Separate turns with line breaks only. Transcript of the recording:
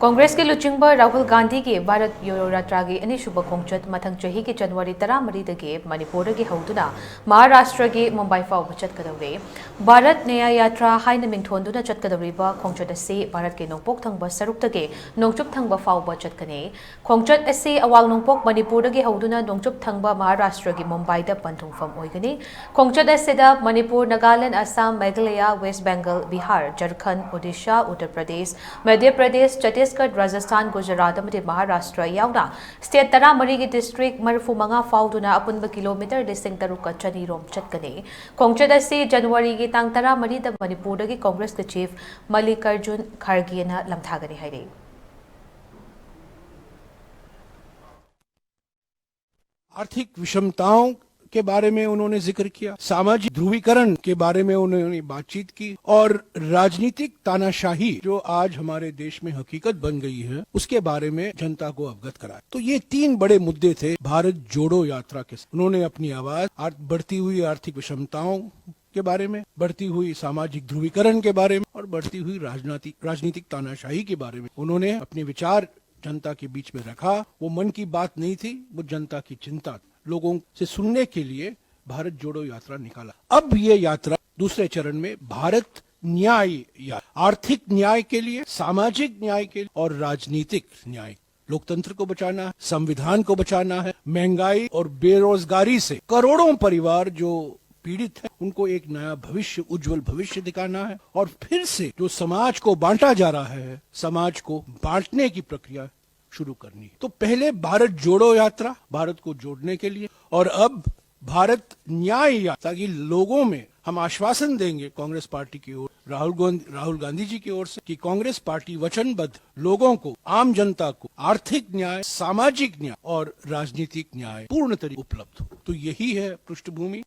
कांग्रेस के लुचिंग राहुल गांधी की भारत यूरो यात्रा की अनीसुब खोंचत मथंग चही की जनवरी 13 मणिपुर की हौदुना महाराष्ट्र की मुंबई फाउब चटकदौरे भारत न्याय यात्रा हाइन मिंथोंदुना चटकदौरिबा खोंचत असी भारत के नोंपोक थंग सरुक्तगे नोंचुप थंग फाउब चटकने खोंचत असी अवांग नोंपोक मणिपुर की हौदुना नोंचुप थंग महाराष्ट्र की मुंबई दा पंथुंगफम ओइगनी खोंचत असिदा मणिपुर नागालैंड असम मेघालय वेस्ट बंगाल बिहार झारखंड ओडिशा उत्तर प्रदेश मध्य प्रदेश छत्तीसगढ़ राजस्थान गुजरात महाराष्ट्र यावना स्टेट 13 की डिस्ट्रिक्ट 35 फाउदुना अपुनब किलोमीटर 3,600 चटकने खोंचत असी जनवरी की तांग 13 मणिपुर की कांग्रेस के चीफ मल्लिकार्जुन खड़गेना लमथागने हाइरे।
आर्थिक विषमताओं के बारे में उन्होंने जिक्र किया, सामाजिक ध्रुवीकरण के बारे में उन्होंने बातचीत की और राजनीतिक तानाशाही जो आज हमारे देश में हकीकत बन गई है उसके बारे में जनता को अवगत कराया। तो ये 3 बड़े मुद्दे थे भारत जोड़ो यात्रा के। उन्होंने अपनी आवाज बढ़ती हुई आर्थिक विषमताओं के बारे में, बढ़ती हुई सामाजिक ध्रुवीकरण के बारे में और बढ़ती हुई राजनीतिक तानाशाही के बारे में उन्होंने अपने विचार जनता के बीच में रखा। वो मन की बात नहीं थी, वो जनता की चिंता थी। लोगों से सुनने के लिए भारत जोड़ो यात्रा निकाला। अब ये यात्रा दूसरे चरण में भारत न्याय या आर्थिक न्याय के लिए, सामाजिक न्याय के लिए और राजनीतिक न्याय, लोकतंत्र को बचाना है, संविधान को बचाना है, महंगाई और बेरोजगारी से करोड़ों परिवार जो पीड़ित है उनको एक नया भविष्य, उज्जवल भविष्य दिखाना है और फिर से जो समाज को बांटा जा रहा है, समाज को बांटने की प्रक्रिया शुरू करनी है। तो पहले भारत जोड़ो यात्रा भारत को जोड़ने के लिए और अब भारत न्याय यात्रा, ताकि लोगों में हम आश्वासन देंगे कांग्रेस पार्टी की ओर, राहुल गांधी जी की ओर से कि कांग्रेस पार्टी वचनबद्ध लोगों को, आम जनता को आर्थिक न्याय, सामाजिक न्याय और राजनीतिक न्याय पूर्ण तरीके उपलब्ध हो। तो यही है पृष्ठभूमि।